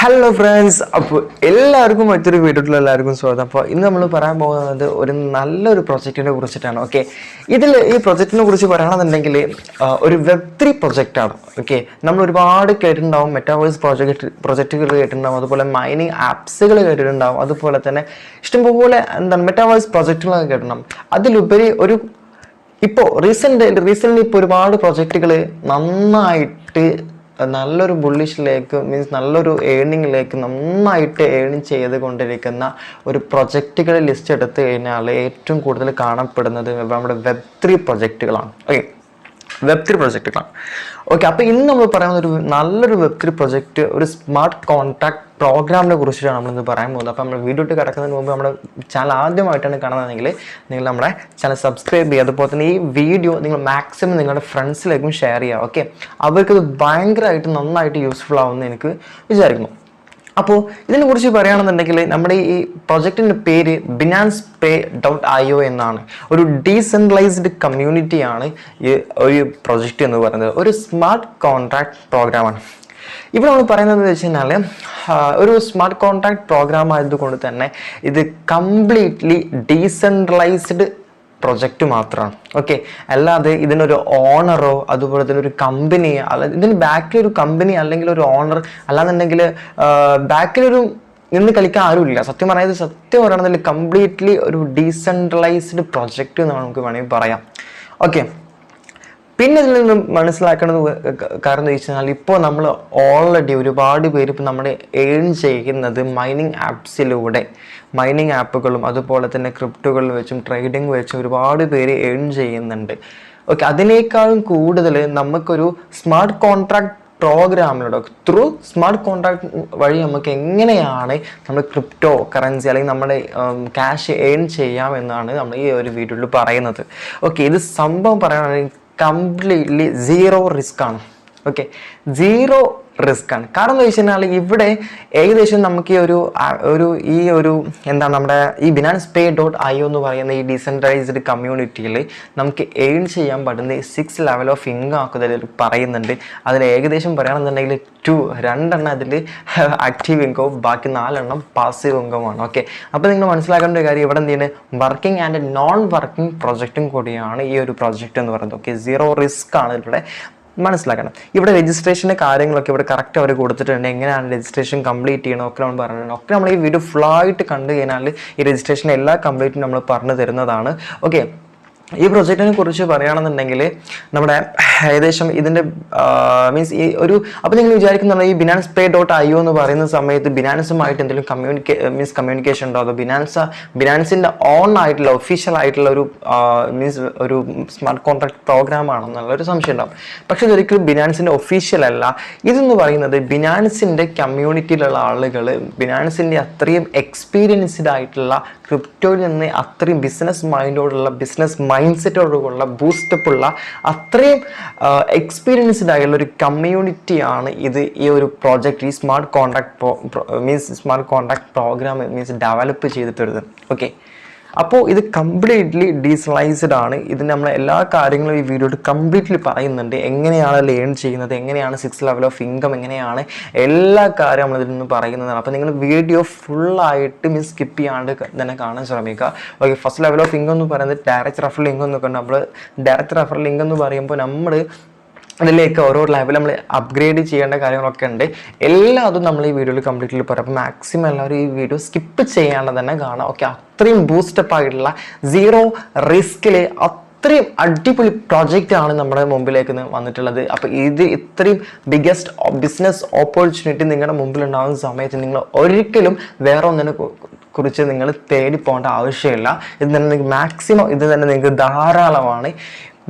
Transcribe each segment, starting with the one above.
Hello friends, അപ്പോൾ എല്ലാവർക്കും മറ്റൊരു വീഡിയോയിൽ എല്ലാവർക്കും സ്വാഗതം. അപ്പോൾ ഇന്ന് നമ്മൾ പറയാൻ പോകുന്നത് ഒരു നല്ലൊരു പ്രൊജക്റ്റിനെ കുറിച്ചിട്ടാണ്. ഓക്കെ, ഈ പ്രൊജക്റ്റിനെ കുറിച്ച് പറയുകയാണെന്നുണ്ടെങ്കിൽ ഒരു വെബ്3 പ്രൊജക്റ്റാണ്. ഓക്കെ, നമ്മൾ ഒരുപാട് കേട്ടിട്ടുണ്ടാവും, മെറ്റാവേഴ്സ് പ്രൊജക്റ്റുകൾ കേട്ടിട്ടുണ്ടാവും, അതുപോലെ മൈനിങ് ആപ്സുകൾ കേട്ടിട്ടുണ്ടാവും, അതുപോലെ തന്നെ ഇഷ്ടംപോലെ മെറ്റാവേഴ്സ് പ്രൊജക്റ്റുകളൊക്കെ കേട്ടിട്ടുണ്ടാവും. അതിലുപരി ഇപ്പോൾ റീസെൻ്റ്ലി ഇപ്പോൾ ഒരുപാട് പ്രൊജക്റ്റുകൾ നന്നായിട്ട് നല്ലൊരു ബുള്ളിഷിലേക്ക് മീൻസ് നല്ലൊരു ഏണിങ്ങിലേക്ക് നന്നായിട്ട് ചെയ്ത് കൊണ്ടിരിക്കുന്ന ഒരു പ്രൊജക്റ്റുകളെ ലിസ്റ്റ് എടുത്തു കഴിഞ്ഞാൽ ഏറ്റവും കൂടുതൽ കാണപ്പെടുന്നത് നമ്മുടെ വെബ്3 പ്രൊജക്റ്റുകളാണ്. വെബ്3 പ്രൊജക്റ്റുകളാണ്. ഓക്കെ, അപ്പോൾ ഇന്ന് നമ്മൾ പറയുന്ന ഒരു നല്ലൊരു വെബ്3 പ്രൊജക്റ്റ്, ഒരു സ്മാർട്ട് കോൺട്രാക്ട് പ്രോഗ്രാമിനെ കുറിച്ചിട്ടാണ് നമ്മളിന്ന് പറയാൻ പോകുന്നത്. അപ്പോൾ നമ്മൾ വീഡിയോ ഇട്ട് കിടക്കുന്നതിന് മുമ്പ് നമ്മുടെ ചാനൽ ആദ്യമായിട്ടാണ് കാണുന്നതെങ്കിൽ നിങ്ങൾ നമ്മുടെ ചാനൽ സബ്സ്ക്രൈബ് ചെയ്യുക. അതുപോലെ തന്നെ ഈ വീഡിയോ നിങ്ങൾ മാക്സിമം നിങ്ങളുടെ ഫ്രണ്ട്സിലേക്കും ഷെയർ ചെയ്യുക. ഓക്കെ, അവർക്കത് ഭയങ്കരമായിട്ട് നന്നായിട്ട് യൂസ്ഫുൾ ആവുമെന്ന് എനിക്ക് വിചാരിക്കുന്നു. അപ്പോൾ ഇതിനെക്കുറിച്ച് പറയുകയാണെന്നുണ്ടെങ്കിൽ നമ്മുടെ ഈ പ്രൊജക്റ്റിൻ്റെ പേര് binancepay.io എന്നാണ്. ഒരു ഡീസെൻട്രലൈസ്ഡ് കമ്മ്യൂണിറ്റിയാണ് ഈ ഒരു പ്രൊജക്റ്റ് എന്ന് പറയുന്നത്. ഒരു സ്മാർട്ട് കോൺട്രാക്ട് പ്രോഗ്രാമാണ്. ഇവിടെ നമ്മൾ പറയുന്നത് വെച്ച് കഴിഞ്ഞാൽ ഒരു സ്മാർട്ട് കോൺട്രാക്ട് പ്രോഗ്രാം ആയതുകൊണ്ട് തന്നെ ഇത് കംപ്ലീറ്റ്ലി ഡീസെൻട്രലൈസ്ഡ് പ്രൊജക്റ്റ് മാത്രമാണ്. ഓക്കെ, അല്ലാതെ ഇതിനൊരു ഓണറോ അതുപോലെ തന്നെ ഒരു കമ്പനി ഇതിന് ബാക്കിൽ ഒരു കമ്പനി അല്ലെങ്കിൽ ഒരു ഓണർ അല്ലാന്നുണ്ടെങ്കിൽ ബാക്കിലൊരു നിന്ന് കളിക്കാൻ ആരുമില്ല. സത്യം പറയുകയാണെന്നുണ്ടെങ്കിൽ കംപ്ലീറ്റ്ലി ഒരു ഡീസെൻട്രലൈസ്ഡ് പ്രൊജക്റ്റ് എന്ന് നമുക്ക് വേണമെങ്കിൽ പറയാം. ഓക്കെ, പിന്നെ ഇതിൽ നിന്ന് മനസ്സിലാക്കുന്നത് കാരണം എന്ന് വെച്ചാൽ ഇപ്പോൾ നമ്മൾ ഓൾറെഡി ഒരുപാട് പേര് ഇപ്പോൾ നമ്മൾ ഏൺ ചെയ്യുന്നത് മൈനിങ് ആപ്സിലൂടെ, മൈനിങ് ആപ്പുകളും അതുപോലെ തന്നെ ക്രിപ്റ്റോകളിൽ വെച്ചും ട്രേഡിംഗ് വെച്ചും ഒരുപാട് പേര് ഏൺ ചെയ്യുന്നുണ്ട്. ഓക്കെ, അതിനേക്കാളും കൂടുതൽ നമുക്കൊരു സ്മാർട്ട് കോൺട്രാക്ട് പ്രോഗ്രാമിലൂടെ ത്രൂ സ്മാർട്ട് കോൺട്രാക്ട് വഴി നമുക്ക് എങ്ങനെയാണ് നമ്മൾ ക്രിപ്റ്റോ കറൻസി അല്ലെങ്കിൽ നമ്മുടെ ക്യാഷ് ഏൺ ചെയ്യാം എന്നാണ് നമ്മൾ ഈ ഒരു വീഡിയോയിൽ പറയുന്നത്. ഓക്കെ, ഇത് സംഭവം പറയുകയാണെങ്കിൽ കംപ്ലീറ്റ്ലി സീറോ റിസ്ക് ആണ്. ഓക്കെ, സീറോ റിസ്ക് ആണ്. കാരണം എന്താ വെച്ച് കഴിഞ്ഞാൽ ഇവിടെ ഏകദേശം നമുക്ക് നമ്മുടെ ഈ binancepay.io എന്ന് പറയുന്ന ഈ ഡീസെൻട്രലൈസ്ഡ് കമ്മ്യൂണിറ്റിയിൽ നമുക്ക് ഏൺ ചെയ്യാൻ പറ്റുന്ന 6 ലെവൽ ഓഫ് ഇൻകം ആക്കുന്നതിൽ പറയുന്നുണ്ട്. അതിൽ ഏകദേശം പറയുകയാണെന്നുണ്ടെങ്കിൽ 2 അതിൽ ആക്റ്റീവ് ഇൻകവും ബാക്കി 4 പാസീവ് ഇൻകവുമാണ്. ഓക്കെ, അപ്പോൾ നിങ്ങൾ മനസ്സിലാക്കേണ്ട ഒരു കാര്യം ഇവിടെ എന്താണ് വർക്കിംഗ് ആൻഡ് നോൺ വർക്കിംഗ് പ്രൊജക്റ്റും കൂടിയാണ് ഈ ഒരു പ്രൊജക്റ്റ് എന്ന് പറയുന്നത്. ഓക്കെ, സീറോ റിസ്ക് ആണ് ഇവിടെ മനസ്സിലാക്കണം. ഇവിടെ രജിസ്ട്രേഷൻ്റെ കാര്യങ്ങളൊക്കെ ഇവിടെ കറക്റ്റ് അവർ കൊടുത്തിട്ടുണ്ട്. എങ്ങനെയാണ് രജിസ്ട്രേഷൻ കംപ്ലീറ്റ് ചെയ്യണം ഒക്കെ നമ്മൾ പറഞ്ഞിട്ടുണ്ട്. ഒക്കെ നമ്മൾ ഈ വീഡിയോ ഫുള്ളായിട്ട് കണ്ടു കഴിഞ്ഞാൽ ഈ രജിസ്ട്രേഷൻ എല്ലാ കംപ്ലീറ്റും നമ്മൾ പറഞ്ഞു തരുന്നതാണ്. ഓക്കെ, ഈ പ്രൊജക്റ്റിനെ കുറിച്ച് പറയുകയാണെന്നുണ്ടെങ്കിൽ നമ്മുടെ ഏകദേശം ഇതിൻ്റെ മീൻസ് ഈ അപ്പോൾ നിങ്ങൾ വിചാരിക്കുന്നുണ്ട് ഈ binancepay.io എന്ന് പറയുന്ന സമയത്ത് ബിനാൻസുമായിട്ട് എന്തെങ്കിലും കമ്മ്യൂണിക്കേഷൻ ഉണ്ടോ, അതോ ബിനാൻസിൻ്റെ ഓൺ ആയിട്ടുള്ള ഒഫീഷ്യൽ ആയിട്ടുള്ള ഒരു സ്മാർട്ട് കോൺട്രാക്ട് പ്രോഗ്രാം ആണെന്നുള്ളൊരു സംശയം ഉണ്ടാവും. പക്ഷെ ഇതൊരിക്കലും ബിനാൻസിൻ്റെ ഒഫീഷ്യൽ അല്ല. ഇതെന്ന് പറയുന്നത് ബിനാൻസിൻ്റെ കമ്മ്യൂണിറ്റിയിലുള്ള ആളുകൾ ബിനാൻസിൻ്റെ അത്രയും എക്സ്പീരിയൻസ്ഡ് ആയിട്ടുള്ള ക്രിപ്റ്റോയിൽ നിന്ന് അത്രയും ബിസിനസ് മൈൻഡ് സെറ്റോടുള്ള ബൂസ്റ്റപ്പുള്ള അത്രയും എക്സ്പീരിയൻസ്ഡ് ആയുള്ള ഒരു കമ്മ്യൂണിറ്റിയാണ് ഈ ഒരു പ്രോജക്റ്റ്, ഈ സ്മാർട്ട് കോൺട്രാക്ട് പ്രോഗ്രാം ഡെവലപ്പ് ചെയ്തിട്ടുള്ളത്. ഓക്കെ, അപ്പോൾ ഇത് കംപ്ലീറ്റ്ലി ഡീസെൻട്രലൈസ്ഡ് ആണ്. ഇതിന് നമ്മൾ എല്ലാ കാര്യങ്ങളും ഈ വീഡിയോയിൽ കംപ്ലീറ്റ്ലി പറയുന്നുണ്ട്. എങ്ങനെയാണ് ലേൺ ചെയ്യുന്നത്, എങ്ങനെയാണ് 6 ലെവൽ ഓഫ് ഇൻകം, എങ്ങനെയാണ് എല്ലാ കാര്യം നമ്മൾ ഇതിൽ നിന്ന് പറയുന്നതാണ്. അപ്പോൾ നിങ്ങൾ വീഡിയോ ഫുള്ളായിട്ട് സ്കിപ്പ് ചെയ്യാണ്ട് തന്നെ കാണാൻ ശ്രമിക്കുക. Okay, first level of income എന്ന് പറയുന്നത് ഡയറക്റ്റ് റെഫറൽ ഇൻകം എന്നൊക്കെ ഉണ്ട്. നമ്മൾ ഡയറക്റ്റ് റെഫറൽ ഇൻകം എന്ന് പറയുമ്പോൾ നമ്മൾ അതിലേക്ക് ഓരോ ലെവൽ നമ്മൾ അപ്ഗ്രേഡ് ചെയ്യേണ്ട കാര്യങ്ങളൊക്കെ ഉണ്ട്. അതും നമ്മൾ ഈ വീഡിയോയിൽ കംപ്ലീറ്റ്ലി പറയാം. അപ്പോൾ മാക്സിമം എല്ലാവരും ഈ വീഡിയോ സ്കിപ്പ് ചെയ്യാണ്ട് തന്നെ കാണാം. ഓക്കെ, അത്രയും ബൂസ്റ്റപ്പ് ആയിട്ടുള്ള സീറോ റിസ്കിൽ അത്രയും അടിപൊളി പ്രോജക്റ്റ് ആണ് നമ്മുടെ മുമ്പിലേക്ക് വന്നിട്ടുള്ളത്. അപ്പോൾ ഇത്രയും ബിഗ്ഗസ്റ്റ് ബിസിനസ് ഓപ്പർച്യൂണിറ്റി നിങ്ങളുടെ മുമ്പിൽ ഉണ്ടാകുന്ന സമയത്ത് നിങ്ങൾ ഒരിക്കലും വേറെ ഒന്നിനെ കുറിച്ച് നിങ്ങൾ തേടി പോകേണ്ട ആവശ്യമില്ല. ഇത് തന്നെ നിങ്ങൾക്ക് മാക്സിമം നിങ്ങൾക്ക് ധാരാളമാണ്.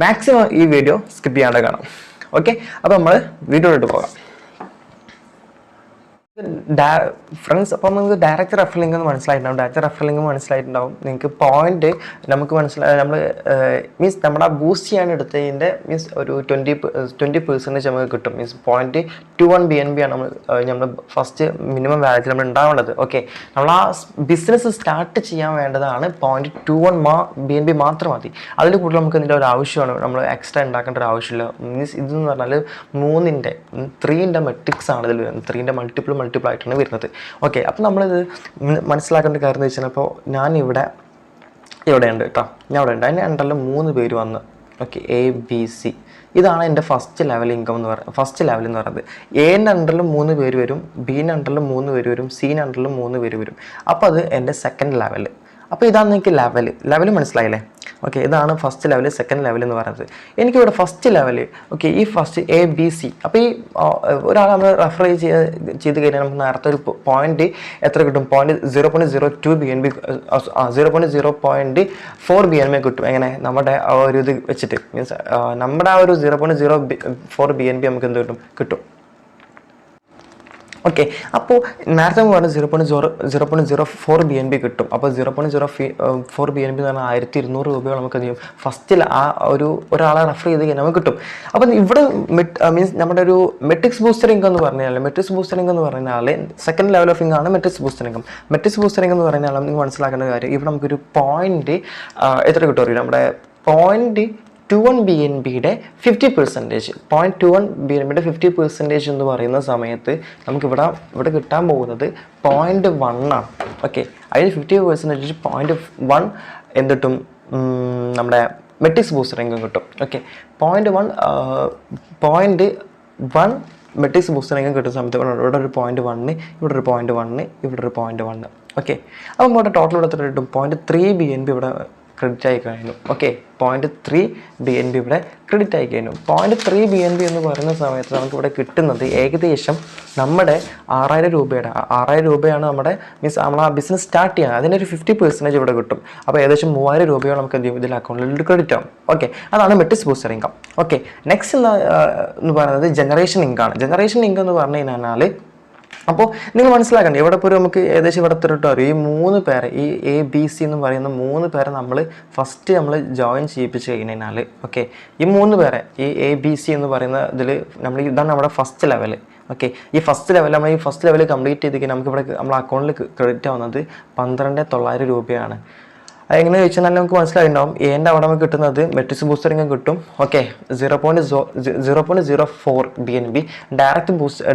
മാക്സിമം ഈ വീഡിയോ സ്കിപ്പ് ചെയ്യാണ്ട് കാണാം. ഓക്കെ, അപ്പോൾ നമ്മൾ വീഡിയോയിലോട്ട് പോകാം. ഫ്രണ്ട്സ്, അപ്പോൾ നമുക്ക് ഡയറക്റ്റ് റെഫറലിംഗ് എന്ന് മനസ്സിലായിട്ടുണ്ടാവും. നിങ്ങൾക്ക് പോയിന്റ് നമുക്ക് നമ്മൾ നമ്മുടെ ബൂസ്റ്റ് ചെയ്യാൻ എടുത്തതിൻ്റെ ഒരു 20% നമുക്ക് കിട്ടും. 0.21 BNB ആണ് നമ്മൾ ഫസ്റ്റ് മിനിമം വാല്യൂ നമ്മൾ ഉണ്ടാവേണ്ടത്. ഓക്കെ, നമ്മൾ ആ ബിസിനസ് സ്റ്റാർട്ട് ചെയ്യാൻ വേണ്ടതാണ് 0.21 BNB മാത്രം മതി. അതിൽ കൂടുതൽ നമുക്ക് ഇതിൻ്റെ ഒരു ആവശ്യമാണ്, നമ്മൾ എക്സ്ട്രാ ഉണ്ടാക്കേണ്ട ഒരു ആവശ്യമില്ല. ഇതെന്ന് പറഞ്ഞാൽ 3ൻ്റെ മെട്രിക്സ് ആണ് ഇതിൽ വരുന്നത്. 3ൻ്റെ മൾട്ടിപ്പിൾ മൾട്ടിപ്പിൾ ആയിട്ടാണ് വരുന്നത്. ഓക്കെ, അപ്പോൾ നമ്മളിത് മനസ്സിലാക്കേണ്ട കാര്യം എന്ന് വെച്ചാൽ, അപ്പോൾ ഞാനിവിടെ ഉണ്ട് കേട്ടോ, ഞാൻ ഇവിടെ ഉണ്ട്, അതിൻ്റെ അണ്ടറിൽ 3 പേര് വന്ന്. ഓക്കെ, എ ബി സി, ഇതാണ് എൻ്റെ ഫസ്റ്റ് ലെവൽ ഇൻകം എന്ന് പറയുന്നത്. ഫസ്റ്റ് ലെവൽ എന്ന് പറയുന്നത് എൻ്റെ അണ്ടറിൽ 3 പേര് വരും, ബീൻ്റെ അണ്ടറിൽ 3 പേര് വരും, സീൻ്റെ അണ്ടറിൽ 3 പേര് വരും. അപ്പോൾ അത് എൻ്റെ സെക്കൻഡ് ലെവൽ. അപ്പോൾ ഇതാണ് എനിക്ക് ലെവൽ മനസ്സിലായില്ലേ? ഓക്കെ, ഇതാണ് ഫസ്റ്റ് ലെവൽ, സെക്കൻഡ് ലെവൽ എന്ന് പറയുന്നത്. എനിക്കിവിടെ ഫസ്റ്റ് ലെവൽ, ഓക്കെ, ഈ ഫസ്റ്റ് എ ബി സി. അപ്പോൾ ഈ ഒരാൾ നമ്മൾ റെഫർ ചെയ്ത് കഴിഞ്ഞാൽ നമുക്ക് നേരത്തെ ഒരു പോയിന്റ് എത്ര കിട്ടും? 0.02 BNB, 0.4 BNB കിട്ടും. എങ്ങനെ? നമ്മുടെ ആ ഒരു ഇത് വെച്ചിട്ട്, മീൻസ് നമ്മുടെ ആ ഒരു 0.04 BNB നമുക്ക് എന്ത് കിട്ടും. ഓക്കെ, അപ്പോൾ നേരത്തെ പറഞ്ഞാൽ 0.04 BNB കിട്ടും. അപ്പോൾ 0.04 BNB എന്ന് പറഞ്ഞാൽ 1200 രൂപയോളം നമുക്ക് എന്ത് ചെയ്യും? ഫസ്റ്റിൽ ആ ഒരാളെ റെഫർ ചെയ്ത് കഴിഞ്ഞാൽ നമുക്ക് കിട്ടും. അപ്പം ഇവിടെ മീൻസ് നമ്മുടെ ഒരു മെട്രിക്സ് ബൂസ്റ്റർ ഇൻകം എന്ന് പറഞ്ഞാൽ, സെക്കൻഡ് ലെവൽ ഓഫ് ഇൻകം ആണ് matrix booster income. Matrix booster income എന്ന് പറഞ്ഞാൽ നിങ്ങൾ മനസ്സിലാക്കേണ്ട കാര്യം, ഇവിടെ നമുക്കൊരു പോയിന്റ് എത്ര കിട്ടും അറിയില്ല, നമ്മുടെ 0.21 BNBയുടെ 50%, 0.21 BNBയുടെ 50% എന്ന് പറയുന്ന സമയത്ത് നമുക്ക് ഇവിടെ കിട്ടാൻ പോകുന്നത് 0.1 ആണ്. ഓക്കെ, അതിൽ 50% 0.1 എന്തിട്ടും നമ്മുടെ മെട്രിക്സ് ബൂസ്റ്റർ ഇൻകം കിട്ടും. ഓക്കെ, 0.1 മെട്രിക്സ് ബൂസ്റ്റർ ഇൻകം കിട്ടുന്ന സമയത്ത് ഇവിടെ ഒരു 0.1, ഇവിടെ ഒരു 0.1, ഇവിടെ ഒരു 0.1. ഓക്കെ, അപ്പം ഇവിടെ ടോട്ടൽ ഇവിടെ എത്ര കിട്ടും? 0.3 BNB ഇവിടെ ക്രെഡിറ്റ് ആയി കഴിഞ്ഞു. ഓക്കെ, 0.3 BNB ഇവിടെ ക്രെഡിറ്റ് ആയി കഴിഞ്ഞു. 0.3 BNB എന്ന് പറയുന്ന സമയത്ത് നമുക്ക് ഇവിടെ കിട്ടുന്നത് ഏകദേശം നമ്മുടെ 6000 രൂപയാണ് നമ്മുടെ, മീൻസ് നമ്മൾ ആ ബിസിനസ് സ്റ്റാർട്ട് ചെയ്യാൻ അതിൻ്റെ ഒരു 50% ഇവിടെ കിട്ടും. അപ്പോൾ ഏകദേശം 3000 രൂപയോളം നമുക്ക് എന്ത് ചെയ്യും? ഇതിൽ അക്കൗണ്ടിൽ ക്രെഡിറ്റ് ആവും. ഓക്കെ, അതാണ് matrix booster income. Okay, next എന്ന് പറയുന്നത് ജനറേഷൻ ഇൻകം ആണ്. ജനറേഷൻ ഇൻകം എന്ന് പറഞ്ഞു കഴിഞ്ഞാൽ, അപ്പോൾ നിങ്ങൾ മനസ്സിലാക്കണ്ടേ, ഇവിടെ ഇപ്പോൾ നമുക്ക് ഏകദേശം ഇവിടെ എത്തിട്ടോ ഈ 3 പേരെ, ഈ എ ബി സി എന്ന് പറയുന്ന 3 പേരെ നമ്മൾ ഫസ്റ്റ് ജോയിൻ ചെയ്യിപ്പിച്ച് കഴിഞ്ഞാൽ, ഓക്കെ, ഈ 3 പേരെ ഈ എ ബി സി എന്ന് പറയുന്ന ഇതാണ് നമ്മുടെ ഫസ്റ്റ് ലെവൽ. ഓക്കെ, ഈ ഫസ്റ്റ് ലെവൽ കംപ്ലീറ്റ് ചെയ്ത് കഴിഞ്ഞാൽ നമുക്കിവിടെ നമ്മുടെ അക്കൗണ്ടിൽ ക്രെഡിറ്റ് ആവുന്നത് 12900 രൂപയാണ്. അതെങ്ങനെയാണെന്ന് ചോദിച്ചാൽ നമുക്ക് മനസ്സിലായിട്ടുണ്ടാവും. എൻ്റെ അവിടെ നമുക്ക് കിട്ടുന്നത് മെട്രിക്സ് ബൂസ്റ്റർ ഇൻകം കിട്ടും. Okay, 0.04 BNB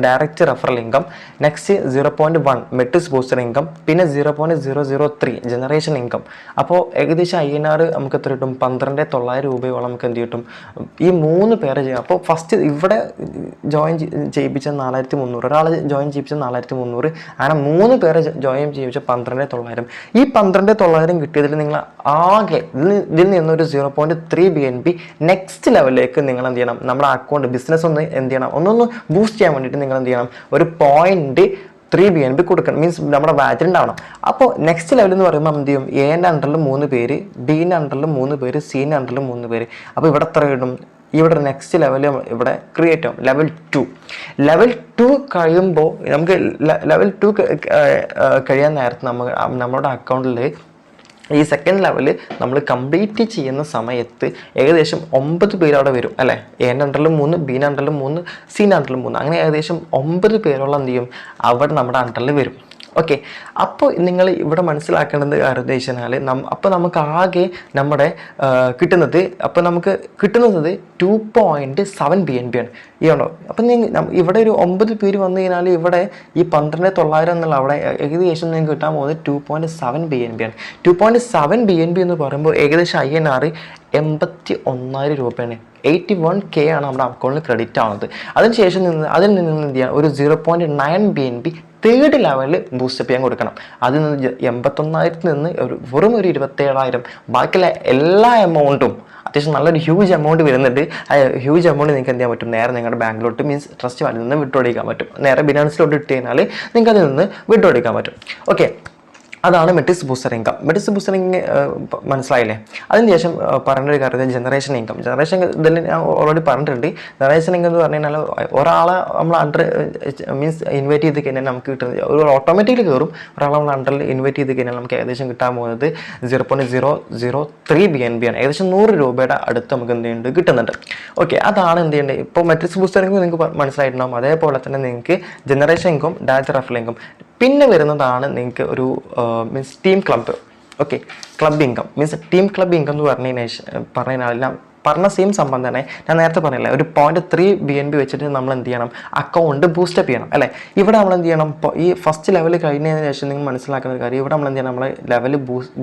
direct referral income. Next 0.1 matrix booster income, പിന്നെ 0.003 ജനറേഷൻ ഇൻകം. അപ്പോൾ ഏകദേശം INR നമുക്ക് എത്ര കിട്ടും? 12900 രൂപയോളം നമുക്ക് എന്ത് കിട്ടും? ഈ 3 പേരെ ചെയ്യാം. അപ്പോൾ ഫസ്റ്റ് ഇവിടെ ജോയിൻ ചെയ്യിപ്പിച്ച 4300, ഒരാൾ ജോയിൻ ചെയ്യിപ്പിച്ച 4300, അങ്ങനെ 3 പേരെ ജോയിൻ ചെയ്യിപ്പിച്ച 12900. ഈ 12900 കിട്ടിയതിൽ നിങ്ങൾ ആകെ ഇതിൽ നിന്നൊരു 0.3 BNB നെക്സ്റ്റ് ലെവലിലേക്ക് നിങ്ങൾ എന്ത് ചെയ്യണം? നമ്മുടെ അക്കൗണ്ട് ബിസിനസ് ഒന്ന് എന്ത് ചെയ്യണം? ഒന്നൊന്ന് ബൂസ്റ്റ് ചെയ്യാൻ വേണ്ടിയിട്ട് നിങ്ങൾ എന്ത് ചെയ്യണം? ഒരു 0.3 BNB കൊടുക്കണം, മീൻസ് നമ്മുടെ വാറ്റ് ഉണ്ടാവണം. അപ്പോൾ നെക്സ്റ്റ് ലെവൽ എന്ന് പറയുമ്പോൾ എന്ത് ചെയ്യും? എൻ്റെ അണ്ടറിൽ 3 പേര്, ബീൻ്റെ അണ്ടറിൽ 3 പേര്, സീൻ്റെ അണ്ടറിൽ 3 പേര്. അപ്പോൾ ഇവിടെ എത്ര കിട്ടും? ഇവിടെ നെക്സ്റ്റ് ലെവൽ ഇവിടെ ക്രിയേറ്റ് ആവും, ലെവൽ 2 കഴിയുമ്പോൾ നമുക്ക് ലെവൽ 2 കഴിയാൻ നേരത്ത് നമ്മുടെ അക്കൗണ്ടിൽ ഈ സെക്കൻഡ് ലെവൽ നമ്മൾ കംപ്ലീറ്റ് ചെയ്യുന്ന സമയത്ത് ഏകദേശം 9 പേര് അവിടെ വരും അല്ലേ? എൻ്റെ അണ്ടറിൽ 3, ബീൻ്റെ അണ്ടറിൽ 3, സീൻ്റെ അണ്ടറിൽ 3, അങ്ങനെ ഏകദേശം 9 പേരോളം എന്ത് ചെയ്യും? അവിടെ നമ്മുടെ അണ്ടറിൽ വരും. ഓക്കെ, അപ്പോൾ നിങ്ങൾ ഇവിടെ മനസ്സിലാക്കേണ്ടത് കാര്യം എന്ന് വെച്ചാൽ, അപ്പോൾ നമുക്ക് ആകെ നമ്മുടെ കിട്ടുന്നത് 2.7 BNB ആണ്. ഈയാണോ? അപ്പം ഇവിടെ ഒരു 9 പേര് വന്നു കഴിഞ്ഞാൽ ഇവിടെ ഈ 12900 എന്നുള്ള അവിടെ ഏകദേശം നിങ്ങൾക്ക് കിട്ടാൻ പോകുന്നത് 2.7 BNB ആണ്. 2.7 BNB എന്ന് പറയുമ്പോൾ ഏകദേശം INR 81,000 രൂപയാണ്. 81K ആണ് നമ്മുടെ അക്കൗണ്ടിൽ ക്രെഡിറ്റ് ആവുന്നത്. അതിനുശേഷം അതിൽ നിന്ന് എന്ത് ചെയ്യാം? ഒരു 0.9 BNB തേർഡ് ലെവലിൽ ബൂസ്റ്റപ്പ് ചെയ്യാൻ കൊടുക്കണം. അതിൽ നിന്ന് 81,000 നിന്ന് വെറും ഒരു 27,000, ബാക്കിയുള്ള എല്ലാ എമൗണ്ടും അത്യാവശ്യം നല്ലൊരു ഹ്യൂജ് എമൗണ്ട് വരുന്നുണ്ട്. ആ ഹ്യൂജ് എമൗണ്ട് നിങ്ങൾക്ക് എന്ത് ചെയ്യാൻ പറ്റും? നേരെ നിങ്ങളുടെ ബാങ്കിലോട്ട്, മീൻസ് ട്രസ്റ്റ് വാലിൽ നിന്ന് വിഡ്രോ പറ്റും. നേരെ ബിനാൻസിലോട്ട് ഇട്ട് കഴിഞ്ഞാൽ നിങ്ങൾക്ക് അതിൽ നിന്ന് വിഡ്രോ പറ്റും. ഓക്കെ, അതാണ് matrix booster income. Matrix booster income മനസ്സിലായില്ലേ? അതിനുശേഷം പറയേണ്ട ഒരു കാര്യം ജനറേഷൻ ഇൻകം. ജനറേഷൻ ഇതിൽ ഞാൻ ഓൾറെഡി പറഞ്ഞിട്ടുണ്ട്. ജനറേഷൻ ഇൻകം എന്ന് പറഞ്ഞു കഴിഞ്ഞാൽ ഒരാളെ നമ്മൾ അണ്ടർ മീൻസ് ഇൻവൈറ്റ് ചെയ്ത് കഴിഞ്ഞാൽ നമുക്ക് കിട്ടുന്നത് ഒരു ഓട്ടോമാറ്റിക്കലി കയറും. ഒരാളെ നമ്മൾ അണ്ടറിൽ ഇൻവൈറ്റ് ചെയ്ത് കഴിഞ്ഞാൽ നമുക്ക് ഏകദേശം കിട്ടാൻ പോകുന്നത് 0.003 BNB ആണ്. ഏകദേശം 100 രൂപയുടെ അടുത്ത് നമുക്ക് എന്ത് ചെയ്യുന്നുണ്ട്? കിട്ടുന്നുണ്ട്. ഓക്കെ, അതാണ് എന്ത് ചെയ്യേണ്ടത്. ഇപ്പോൾ മെട്രിക്സ് ബൂസ്റ്റർ ഇൻകം നിങ്ങൾക്ക് മനസ്സിലായിട്ടുണ്ടാകും. അതേപോലെ തന്നെ നിങ്ങൾക്ക് generation income, direct referral income, പിന്നെ വരുന്നതാണ് നിങ്ങൾക്ക് ഒരു means team club. Okay, club income means team club income എന്ന് പറഞ്ഞാൽ പറഞ്ഞ സെയിം സംഭവം തന്നെ ഞാൻ നേരത്തെ പറഞ്ഞില്ലേ, ഒരു 0.3 BNB വെച്ചിട്ട് നമ്മൾ എന്ത് ചെയ്യണം, അക്കൗണ്ട് ബൂസ്റ്റപ്പ് ചെയ്യണം അല്ലേ. ഇവിടെ നമ്മൾ എന്ത് ചെയ്യണം, ഈ ഫസ്റ്റ് ലെവൽ കഴിഞ്ഞതിന് ശേഷം നിങ്ങൾ മനസ്സിലാക്കുന്ന ഒരു കാര്യം, ഇവിടെ നമ്മൾ എന്ത് ചെയ്യണം, നമ്മൾ ലെവൽ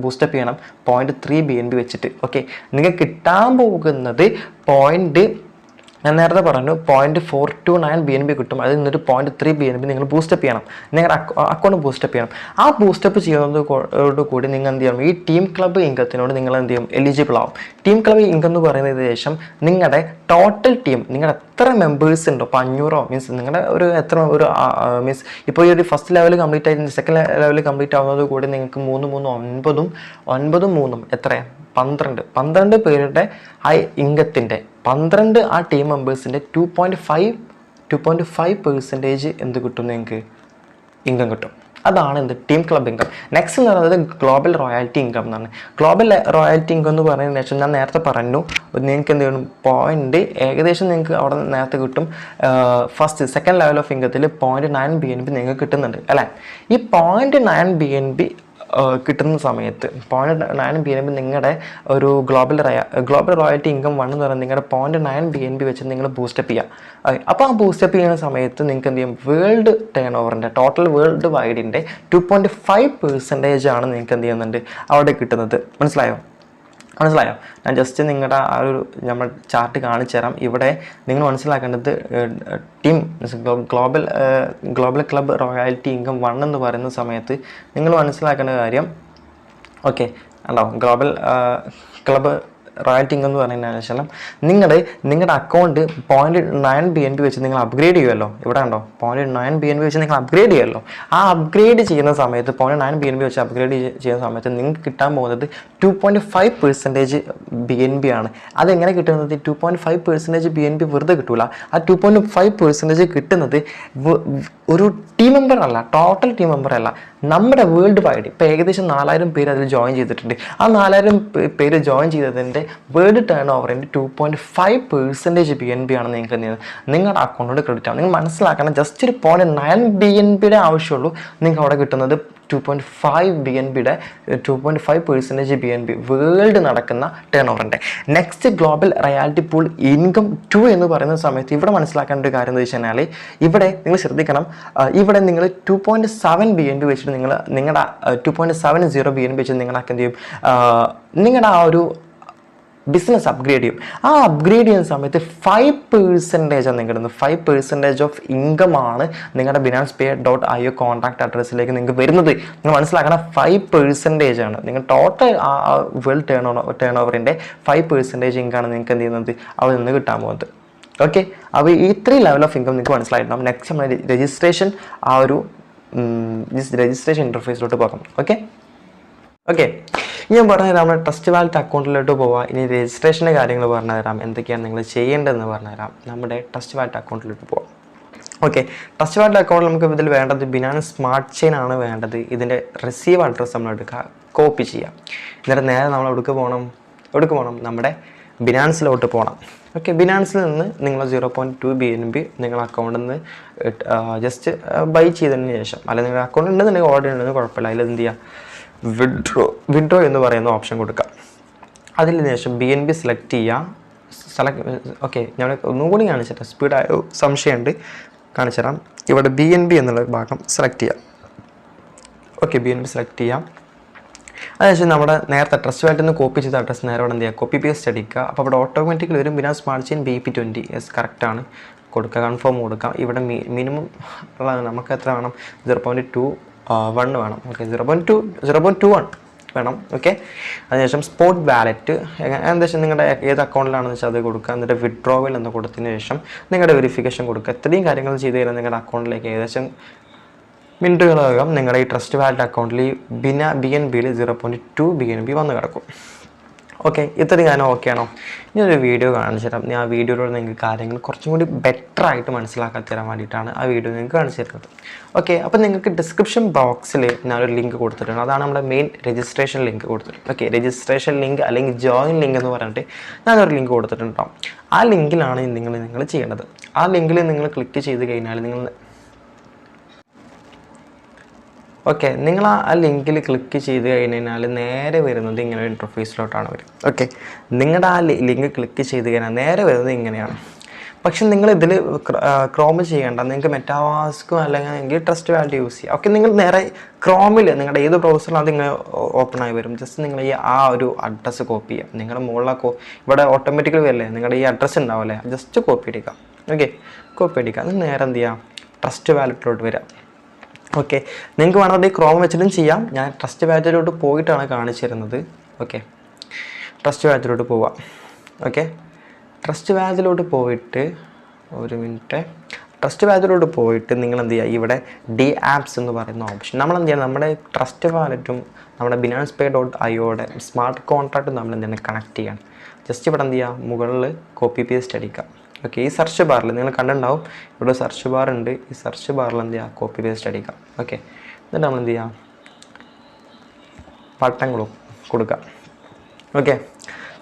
ബൂസ്റ്റപ്പ് ചെയ്യണം 0.3 BNB വെച്ചിട്ട്. ഓക്കെ, നിങ്ങൾക്ക് കിട്ടാൻ പോകുന്നത് ഞാൻ നേരത്തെ പറഞ്ഞു 0.429 BNB കിട്ടും. അതിൽ നിന്നൊരു 0.3 BNB നിങ്ങൾ ബൂസ്റ്റപ്പ് ചെയ്യണം, നിങ്ങളുടെ അക്കൗണ്ട് ബൂസ്റ്റപ്പ് ചെയ്യണം. ആ ബൂസ്റ്റപ്പ് ചെയ്യുന്നതോടുകൂടി നിങ്ങൾ എന്ത് ചെയ്യണം, ഈ ടീം ക്ലബ്ബ് ഇൻകത്തിനോട് നിങ്ങൾ എന്ത് ചെയ്യും, എലിജിബിൾ ആവും. ടീം ക്ലബ്ബ് ഇൻകം എന്ന് പറയുന്നതിന് ശേഷം നിങ്ങളുടെ ടോട്ടൽ ടീം, നിങ്ങളുടെ എത്ര മെമ്പേഴ്സ് ഉണ്ടോ, ഇപ്പോൾ 500 മീൻസ് നിങ്ങളുടെ ഒരു എത്ര ഒരു മീൻസ് ഇപ്പോൾ ഈ ഒരു ഫസ്റ്റ് ലെവൽ കംപ്ലീറ്റ് ആയിട്ട് സെക്കൻഡ് ലെവൽ കംപ്ലീറ്റ് ആവുന്നത് കൂടി നിങ്ങൾക്ക് 9 എത്ര 12 പേരുടെ ആ ഇൻകത്തിൻ്റെ 12 ആ ടീം മെമ്പേഴ്സിൻ്റെ 2.5% എന്ത് കിട്ടും, നിങ്ങൾക്ക് ഇൻകം കിട്ടും. അതാണ് എന്ത്, ടീം ക്ലബ് ഇൻകം. നെക്സ്റ്റ് എന്ന് പറയുന്നത് ഗ്ലോബൽ റോയാലിറ്റി ഇൻകം എന്നാണ്. ഗ്ലോബൽ റോയാലിറ്റി ഇൻകം എന്ന് പറയുന്നതിന് ശേഷം ഞാൻ നേരത്തെ പറഞ്ഞു, നിങ്ങൾക്ക് എന്ത് ചെയ്യണം, ഏകദേശം നിങ്ങൾക്ക് അവിടെ നേരത്തെ കിട്ടും. സെക്കൻഡ് ലെവൽ ഓഫ് ഇൻകത്തിൽ 0.9 BNB നിങ്ങൾക്ക് കിട്ടുന്നുണ്ട് അല്ലേ. ഈ 0.9 BNB കിട്ടുന്ന സമയത്ത് 0.9 BNB നിങ്ങളുടെ ഒരു ഗ്ലോബൽ റോയൽറ്റി ഇൻകം 1 എന്ന് പറയുന്നത് നിങ്ങളുടെ 0.9 BNB വെച്ച് നിങ്ങൾ ബൂസ്റ്റപ്പ് ചെയ്യുക. അപ്പോൾ ആ ബൂസ്റ്റപ്പ് ചെയ്യുന്ന സമയത്ത് നിങ്ങൾക്ക് എന്ത് ചെയ്യും, വേൾഡ് ടേൺ ഓവറിൻ്റെ ടോട്ടൽ വേൾഡ് വൈഡിൻ്റെ 2.5% ആണ് നിങ്ങൾക്ക് എന്ത് ചെയ്യുന്നുണ്ട് അവിടെ കിട്ടുന്നത്. മനസ്സിലായോ? ഞാൻ ജസ്റ്റ് നിങ്ങളുടെ ആ ഒരു നമ്മൾ ചാർട്ട് കാണിച്ചു തരാം. ഇവിടെ നിങ്ങൾ മനസ്സിലാക്കേണ്ടത് team global club royalty income 1 എന്ന് പറയുന്ന സമയത്ത് നിങ്ങൾ മനസ്സിലാക്കേണ്ട കാര്യം, ഓക്കെ ഉണ്ടോ, ഗ്ലോബൽ ക്ലബ് റോയാലിറ്റി ഇൻകം എന്ന് പറയുന്നതിന് ശേഷം നിങ്ങളുടെ അക്കൗണ്ട് 0.9 BNB വെച്ച് നിങ്ങൾ അപ്ഗ്രേഡ് ചെയ്യുമല്ലോ. ഇവിടെ ഉണ്ടോ 0.9 BNB വെച്ച് നിങ്ങൾ അപ്ഗ്രേഡ് ചെയ്യുമല്ലോ. ആ അപ്ഗ്രേഡ് ചെയ്യുന്ന സമയത്ത് 0.9 BNB വെച്ച് അപ്ഗ്രേഡ് ചെയ്യുന്ന സമയത്ത് നിങ്ങൾക്ക് കിട്ടാൻ പോകുന്നത് 2.5% BNB ആണ്. അതെങ്ങനെ കിട്ടുന്നത്, 2.5% BNB വെറുതെ കിട്ടൂല. ആ 2.5% കിട്ടുന്നത് ഒരു ടീം മെമ്പർ അല്ല, ടോട്ടൽ ടീം മെമ്പർ അല്ല, നമ്മുടെ വേൾഡ് വൈഡ് ഇപ്പോൾ ഏകദേശം 4000 പേര് അതിൽ ജോയിൻ ചെയ്തിട്ടുണ്ട്. ആ 4000 പേര് ജോയിൻ ചെയ്തതിൻ്റെ വേൾഡ് ടേൺ ഓവറിൻ്റെ 2.5% BNB ആണ് നിങ്ങൾക്ക് നിങ്ങളുടെ അക്കൗണ്ടിലോട് ക്രെഡിറ്റ് ആവും. നിങ്ങൾ മനസ്സിലാക്കണം, ജസ്റ്റ് ഒരു 0.9 BNBയുടെ ആവശ്യമുള്ളൂ നിങ്ങൾക്ക് അവിടെ കിട്ടുന്നത് 2.5% BNB വേൾഡ് നടക്കുന്ന ടേൺ ഓവറിൻ്റെ. Next global royalty pool income 2 എന്ന് പറയുന്ന സമയത്ത് ഇവിടെ മനസ്സിലാക്കേണ്ട ഒരു കാര്യം എന്ന് വെച്ച് കഴിഞ്ഞാൽ, ഇവിടെ നിങ്ങൾ ശ്രദ്ധിക്കണം, ഇവിടെ നിങ്ങൾ 2.7 BNB വെച്ചിട്ട് നിങ്ങളുടെ 2.70 BNB വെച്ചിട്ട് നിങ്ങളൊക്കെ എന്ത് ചെയ്യും, നിങ്ങളുടെ ആ ഒരു ബിസിനസ് അപ്ഗ്രേഡ് ചെയ്യും. ആ അപ്ഗ്രേഡ് ചെയ്യുന്ന സമയത്ത് 5% ആണ് നിങ്ങൾക്ക് കിട്ടുന്നത്. 5% ഓഫ് ഇൻകം ആണ് നിങ്ങളുടെ binancepay.io കോൺടാക്ട് അഡ്രസ്സിലേക്ക് നിങ്ങൾക്ക് വരുന്നത്. നിങ്ങൾ മനസ്സിലാക്കണം, 5% ആണ് നിങ്ങൾ ടോട്ടൽ വേൾഡ് ടേൺ ഓവറിൻ്റെ 5% ഇൻകമാണ് നിങ്ങൾക്ക് എന്ത് ചെയ്യുന്നത് അവിടെ നിന്ന് കിട്ടാൻ പോകുന്നത്. ഓക്കെ, അപ്പോൾ ഈ 3 ലെവൽ ഓഫ് ഇൻകം നിങ്ങൾക്ക് മനസ്സിലായിട്ടുണ്ടാവും. നെക്സ്റ്റ് നമ്മൾ രജിസ്ട്രേഷൻ രജിസ്ട്രേഷൻ ഇൻ്റർഫേസിലോട്ട് പോകാം. ഓക്കെ ഞാൻ പറഞ്ഞുതരാം, നമ്മുടെ ട്രസ്റ്റ് വാലറ്റ് അക്കൗണ്ടിലോട്ട് പോവാം. ഇനി രജിസ്ട്രേഷൻ്റെ കാര്യങ്ങൾ പറഞ്ഞുതരാം, എന്തൊക്കെയാണ് നിങ്ങൾ ചെയ്യേണ്ടതെന്ന് പറഞ്ഞുതരാം. നമ്മുടെ ട്രസ്റ്റ് വാലറ്റ് അക്കൗണ്ടിലോട്ട് പോവാം. ഓക്കെ, ട്രസ്റ്റ് വാലറ്റ് അക്കൗണ്ടിൽ നമുക്ക് ഇതിൽ വേണ്ടത് ബിനാൻസ് സ്മാർട്ട് ചെയിൻ ആണ് വേണ്ടത്. ഇതിൻ്റെ റിസീവ് അഡ്രസ്സ് നമ്മൾ എടുക്കുക, കോപ്പി ചെയ്യാം. എന്നിട്ട് നേരെ നമ്മൾ എവിടേക്ക് പോകണം, നമ്മുടെ ബിനാൻസിലോട്ട് പോകണം. ഓക്കെ, ബിനാൻസിൽ നിന്ന് നിങ്ങൾ 0.2 BNB നിങ്ങൾ അക്കൗണ്ടിൽ നിന്ന് ജസ്റ്റ് ബൈ ചെയ്തതിന് ശേഷം, അല്ലെങ്കിൽ നിങ്ങളുടെ അക്കൗണ്ട് ഉണ്ടെന്നുണ്ടെങ്കിൽ ഓർഡർ ഉണ്ടെന്ന് കുഴപ്പമില്ല, അതിൽ എന്ത് ചെയ്യുക, വിഡ്രോ എന്ന് പറയുന്ന ഓപ്ഷൻ കൊടുക്കുക. അതിന് ശേഷം BNB സെലക്ട് ചെയ്യുക. ഓക്കെ, ഞാൻ ഒന്നും കൂടി കാണിച്ചിട്ട് സ്പീഡായ സംശയമുണ്ട്, കാണിച്ചുതരാം. ഇവിടെ BNB എന്നുള്ള ഭാഗം സെലക്ട് ചെയ്യാം. ഓക്കെ, BNB സെലക്ട് ചെയ്യാം. അതിനുശേഷം നമ്മുടെ നേരത്തെ ട്രസ്റ്റ് വാലറ്റിൽ നിന്ന് കോപ്പി ചെയ്ത അഡ്രസ്സ് നേരെ ഇവിടെ എന്ത് ചെയ്യുക, കോപ്പി പേസ്റ്റ് അടിക്കുക. അപ്പോൾ ഇവിടെ ഓട്ടോമാറ്റിക്കലി വരും Binance smart chain BP20. Yes, കറക്റ്റാണ്, കൊടുക്കുക, കൺഫേം കൊടുക്കാം. ഇവിടെ മിനിമം നമുക്ക് എത്ര വേണം, 0.21 വേണം. ഓക്കെ, 0.21 വേണം. ഓക്കെ, അതിനുശേഷം സ്പോട്ട് വാലറ്റ് ഏകദേശം നിങ്ങളുടെ ഏത് അക്കൗണ്ടിലാണെന്ന് വെച്ചാൽ അത് കൊടുക്കുക. എന്നിട്ട് വിഡ്രോവൽ എന്ന് കൊടുത്തതിന് ശേഷം നിങ്ങളുടെ വെരിഫിക്കേഷൻ കൊടുക്കുക. ഇത്രയും കാര്യങ്ങൾ ചെയ്ത് കഴിഞ്ഞാൽ നിങ്ങളുടെ അക്കൗണ്ടിലേക്ക് ഏകദേശം മിനിറ്റുകളാകും നിങ്ങളുടെ ഈ ട്രസ്റ്റ് വാലറ്റ് അക്കൗണ്ടിൽ BNBയിൽ 0.2 BNB വന്ന് കിടക്കും. ഓക്കെ, ഇത്രയും കാര്യം ഓക്കെ ആണോ? ഞാനൊരു വീഡിയോ കാണിച്ചു തരാം. ഞാൻ ആ വീഡിയോയിലൂടെ നിങ്ങൾക്ക് കാര്യങ്ങൾ കുറച്ചും കൂടി ബെറ്റർ ആയിട്ട് മനസ്സിലാക്കാൻ തരാൻ വേണ്ടിയിട്ടാണ് ആ വീഡിയോ നിങ്ങൾക്ക് കാണിച്ചു തരുന്നത്. ഓക്കെ, അപ്പോൾ നിങ്ങൾക്ക് ഡിസ്ക്രിപ്ഷൻ ബോക്സിൽ ഞാനൊരു ലിങ്ക് കൊടുത്തിട്ടുണ്ട്. അതാണ് നമ്മുടെ മെയിൻ രജിസ്ട്രേഷൻ ലിങ്ക് കൊടുത്തിട്ടുണ്ട്. ഓക്കെ, രജിസ്ട്രേഷൻ ലിങ്ക് അല്ലെങ്കിൽ ജോയിൻ ലിങ്ക് എന്ന് പറഞ്ഞിട്ട് ഞാനൊരു ലിങ്ക് കൊടുത്തിട്ടുണ്ടാവും. ആ ലിങ്കിലാണ് നിങ്ങൾ ചെയ്യേണ്ടത്. ആ ലിങ്കിൽ നിങ്ങൾ ക്ലിക്ക് ചെയ്ത് കഴിഞ്ഞാൽ ഓക്കെ, നിങ്ങൾ ആ ലിങ്കിൽ ക്ലിക്ക് ചെയ്ത് കഴിഞ്ഞാൽ നേരെ വരുന്നത് ഇങ്ങനെ ഒരു ഇൻ്റർഫേസിലോട്ടാണ് വരും. ഓക്കെ, നിങ്ങളുടെ ആ ലിങ്ക് ക്ലിക്ക് ചെയ്ത് കഴിഞ്ഞാൽ നേരെ വരുന്നത് ഇങ്ങനെയാണ്. പക്ഷെ നിങ്ങൾ ഇതിൽ ക്രോം ചെയ്യേണ്ട, നിങ്ങൾക്ക് മെറ്റാമാസ്കോ അല്ലെങ്കിൽ ട്രസ്റ്റ് വാലറ്റ് യൂസ് ചെയ്യുക. ഓക്കെ, നിങ്ങൾ നേരെ ക്രോമിൽ നിങ്ങളുടെ ഏത് ബ്രൗസറിലും അതിങ്ങനെ ഓപ്പൺ ആയി വരും. ജസ്റ്റ് നിങ്ങൾ ഈ ആ ഒരു അഡ്രസ്സ് കോപ്പി ചെയ്യുക. നിങ്ങളുടെ മുകളിലൊക്കെ ഇവിടെ ഓട്ടോമാറ്റിക്കലി വരില്ലേ, നിങ്ങളുടെ ഈ അഡ്രസ്സ് ഉണ്ടാവില്ലേ, ജസ്റ്റ് കോപ്പി അടിക്കുക. ഓക്കെ, കോപ്പി അടിക്കുക. അത് നേരെ എന്ത് ചെയ്യുക, ട്രസ്റ്റ് വാലറ്റിലോട്ട് വരിക. ഓക്കെ, നിങ്ങൾക്ക് വേണമെങ്കിൽ ക്രോം വെച്ചിട്ടും ചെയ്യാം. ഞാൻ ട്രസ്റ്റ് വാലറ്റിലോട്ട് പോയിട്ടാണ് കാണിച്ചു തരുന്നത്. ഓക്കെ, ട്രസ്റ്റ് വാലറ്റിലോട്ട് പോവുക. ഓക്കെ, ട്രസ്റ്റ് വാലറ്റിലോട്ട് പോയിട്ട് ഒരു മിനിറ്റ്. ട്രസ്റ്റ് വാലറ്റിലോട്ട് പോയിട്ട് നിങ്ങൾ എന്ത് ചെയ്യുക, ഇവിടെ ഡി ആപ്സ് എന്ന് പറയുന്ന ഓപ്ഷൻ നമ്മൾ എന്ത് ചെയ്യുക, നമ്മുടെ ട്രസ്റ്റ് വാലറ്റും നമ്മുടെ binancepay.ioയുടെ സ്മാർട്ട് കോൺട്രാക്റ്റും നമ്മൾ എന്ത് ചെയ്യണം, കണക്ട് ചെയ്യണം. ജസ്റ്റ് ഇവിടെ എന്ത് ചെയ്യുക, മുകളിൽ കോപ്പി പേസ്റ്റ് അടിക്കുക. ഓക്കെ, ഈ സെർച്ച് ബാറിൽ നിങ്ങൾ കണ്ടിട്ടുണ്ടാവും, ഇവിടെ സെർച്ച് ബാർ ഉണ്ട്. ഈ സെർച്ച് ബാറിൽ എന്ത് ചെയ്യുക, കോപ്പി പേസ്റ്റ് അടിക്കുക. ഓക്കെ, എന്നിട്ട് നമ്മൾ എന്ത് ചെയ്യുക, ബട്ടൺ കൊടുക്കുക. ഓക്കെ,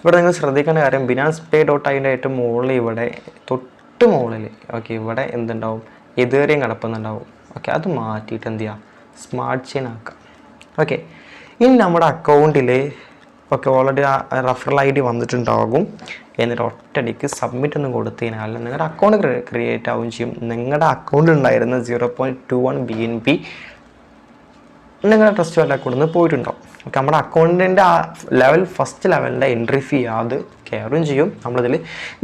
ഇവിടെ നിങ്ങൾ ശ്രദ്ധിക്കേണ്ട കാര്യം, binancepay.ioയുടെ ഏറ്റവും മുകളിൽ ഇവിടെ തൊട്ട് മുകളിൽ ഓക്കെ ഇവിടെ എന്തുണ്ടാവും, ഇതുവരെയും കിടപ്പുന്നുണ്ടാവും. ഓക്കെ, അത് മാറ്റിയിട്ട് എന്ത് ചെയ്യുക, സ്മാർട്ട് ചെയിൻ ആക്കുക. ഓക്കെ, ഇനി നമ്മുടെ അക്കൗണ്ടിൽ ഓക്കെ ഓൾറെഡി ആ റഫറൽ ID വന്നിട്ടുണ്ടാകും. എന്നിട്ട് ഒറ്റയടിക്ക് സബ്മിറ്റ് എന്ന് കൊടുത്തു കഴിഞ്ഞാൽ നിങ്ങളുടെ അക്കൗണ്ട് ക്രിയേറ്റ് ആവുകയും ചെയ്യും. നിങ്ങളുടെ അക്കൗണ്ടിൽ ഉണ്ടായിരുന്ന 0.21 BNB നിങ്ങളുടെ ട്രസ്റ്റ് വാലറ്റ് അക്കൗണ്ടിൽ നിന്ന് പോയിട്ടുണ്ടാവും. ഓക്കെ, നമ്മുടെ അക്കൗണ്ടിൻ്റെ ആ ഫസ്റ്റ് ലെവലിൻ്റെ എൻട്രി ഫീ അത് കയറുകയും ചെയ്യും. നമ്മളിതിൽ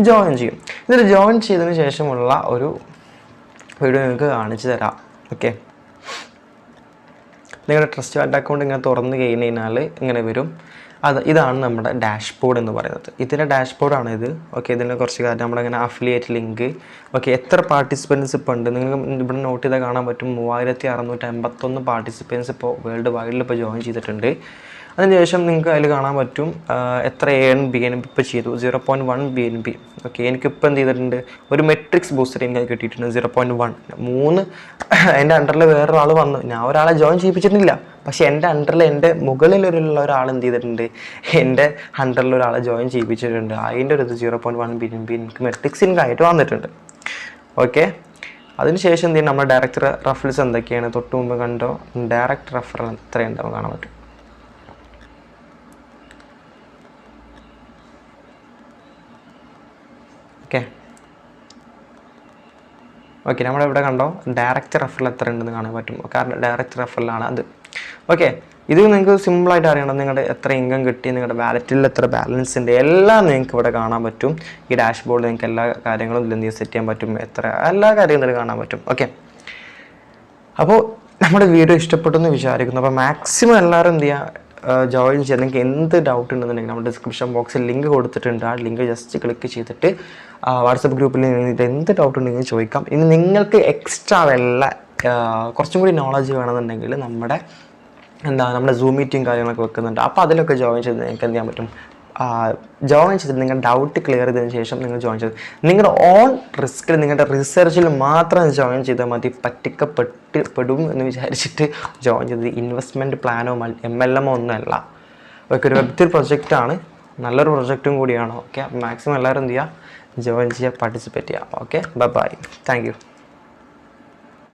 ജോയിൻ ചെയ്യും. ഇതിൽ ജോയിൻ ചെയ്തതിന് ശേഷമുള്ള ഒരു വീഡിയോ നിങ്ങൾക്ക് കാണിച്ചു തരാം. ഓക്കെ, നിങ്ങളുടെ ട്രസ്റ്റ് വാലറ്റ് അക്കൗണ്ട് ഇങ്ങനെ തുറന്ന് കഴിഞ്ഞാൽ ഇങ്ങനെ വരും. ഇതാണ് നമ്മുടെ ഡാഷ്ബോർഡ് എന്ന് പറയുന്നത്. ഇതിൻ്റെ ഡാഷ്ബോർഡാണ് ഇത്. ഓക്കെ, ഇതിൻ്റെ കുറച്ച് കാര്യം നമ്മളിങ്ങനെ അഫിലിയേറ്റ് ലിങ്ക് ഓക്കെ എത്ര പാർട്ടിസിപ്പൻസ് ഇപ്പോൾ ഉണ്ട് നിങ്ങൾക്ക് ഇവിടെ നോട്ട് ചെയ്താൽ കാണാൻ പറ്റും. 3651 പാർട്ടിസിപ്പൻസ് ഇപ്പോൾ വേൾഡ് വൈഡിൽ ഇപ്പോൾ ജോയിൻ ചെയ്തിട്ടുണ്ട്. അതിനുശേഷം നിങ്ങൾക്ക് അതിൽ കാണാൻ പറ്റും എത്ര BNB ഇപ്പോൾ ചെയ്തു, 0.1 BNB. ഓക്കെ, എനിക്കിപ്പോൾ എന്ത് ചെയ്തിട്ടുണ്ട്, ഒരു മെട്രിക്സ് ബൂസ്റ്റർ എനിക്ക് കിട്ടിയിട്ടുണ്ട് 0.1. 3 എൻ്റെ അണ്ടറിൽ വേറൊരാൾ വന്നു. ഞാൻ ഒരാളെ ജോയിൻ ചെയ്യിപ്പിച്ചിട്ടില്ല, പക്ഷേ എൻ്റെ അണ്ടറിൽ എൻ്റെ മുകളിലുള്ള ഒരാൾ എന്ത് ചെയ്തിട്ടുണ്ട്, എൻ്റെ അണ്ടറിൽ ഒരാളെ ജോയിൻ ചെയ്യിപ്പിച്ചിട്ടുണ്ട്. അതിൻ്റെ ഒരു 0.1 BNB എനിക്ക് മെട്രിക്സ് ഇൻകായിട്ട് വന്നിട്ടുണ്ട്. ഓക്കെ, അതിനുശേഷം എന്ത് ചെയ്യും, നമ്മുടെ ഡയറക്റ്റ് റഫറൽസ് എന്തൊക്കെയാണ് തൊട്ട് മുമ്പ് കണ്ടോ, ഡയറക്റ്റ് റഫറൽ എത്രയുണ്ടാവും കാണാൻ പറ്റും. ഓക്കെ ഓക്കെ നമ്മുടെ ഇവിടെ കണ്ടോ ഡയറക്റ്റ് റഫറൽ എത്ര ഉണ്ടെന്ന് കാണാൻ പറ്റും. കാരണം ഡയറക്റ്റ് റഫറലാണ് അത്. ഓക്കെ, ഇത് നിങ്ങൾക്ക് സിമ്പിളായിട്ട് അറിയണം. നിങ്ങളുടെ എത്ര ഇൻകം കിട്ടി, നിങ്ങളുടെ വാലറ്റിൽ എത്ര ബാലൻസ് ഉണ്ട്, എല്ലാം നിങ്ങൾക്ക് ഇവിടെ കാണാൻ പറ്റും. ഈ ഡാഷ്ബോർഡിൽ നിങ്ങൾക്ക് എല്ലാ കാര്യങ്ങളും ഇതിൽ എന്ത് സെറ്റ് ചെയ്യാൻ പറ്റും, എല്ലാ കാര്യങ്ങളും ഇതിൽ കാണാൻ പറ്റും. ഓക്കെ, അപ്പോൾ നമ്മുടെ വീഡിയോ ഇഷ്ടപ്പെട്ടു എന്ന് വിചാരിക്കുന്നു. അപ്പോൾ മാക്സിമം എല്ലാവരും എന്ത് ചെയ്യുക, ജോയിൻ ചെയ്യാൻ. നിങ്ങൾക്ക് എന്ത് ഡൗട്ട് ഉണ്ടെന്നുണ്ടെങ്കിൽ നമ്മുടെ ഡിസ്ക്രിപ്ഷൻ ബോക്സിൽ ലിങ്ക് കൊടുത്തിട്ടുണ്ട്. ആ ലിങ്ക് ജസ്റ്റ് ക്ലിക്ക് ചെയ്തിട്ട് വാട്സപ്പ് ഗ്രൂപ്പിൽ എന്ത് ഡൗട്ട് ഉണ്ടെങ്കിൽ ചോദിക്കാം. ഇനി നിങ്ങൾക്ക് എക്സ്ട്രാ കുറച്ചും കൂടി നോളജ് വേണമെന്നുണ്ടെങ്കിൽ നമ്മുടെ സൂം മീറ്റിംഗ് കാര്യങ്ങളൊക്കെ വെക്കുന്നുണ്ട്. അപ്പോൾ അതിലൊക്കെ ജോയിൻ ചെയ്ത് നിങ്ങൾക്ക് എന്ത് ചെയ്യാൻ പറ്റും, ജോയിൻ ചെയ്തിട്ട് നിങ്ങളുടെ ഡൗട്ട് ക്ലിയർ ചെയ്തതിന് ശേഷം നിങ്ങൾ ജോയിൻ ചെയ്ത് നിങ്ങളുടെ ഓൺ റിസ്കിൽ നിങ്ങളുടെ റിസർച്ചിൽ മാത്രം ജോയിൻ ചെയ്താൽ മതി. പറ്റിക്കപ്പെടും എന്ന് വിചാരിച്ചിട്ട് ജോയിൻ ചെയ്തത് ഇൻവെസ്റ്റ്മെൻറ്റ് പ്ലാനോ MLM ഒന്നുമല്ല. ഓക്കെ, ഒരു വെബ്3 പ്രൊജക്റ്റാണ്, നല്ലൊരു പ്രൊജക്റ്റും കൂടിയാണ്. ഓക്കെ, മാക്സിമം എല്ലാവരും എന്ത് ചെയ്യുക, ജോയിൻ ചെയ്യുക, പാർട്ടിസിപ്പേറ്റ് ചെയ്യുക. Okay, bye, thank U.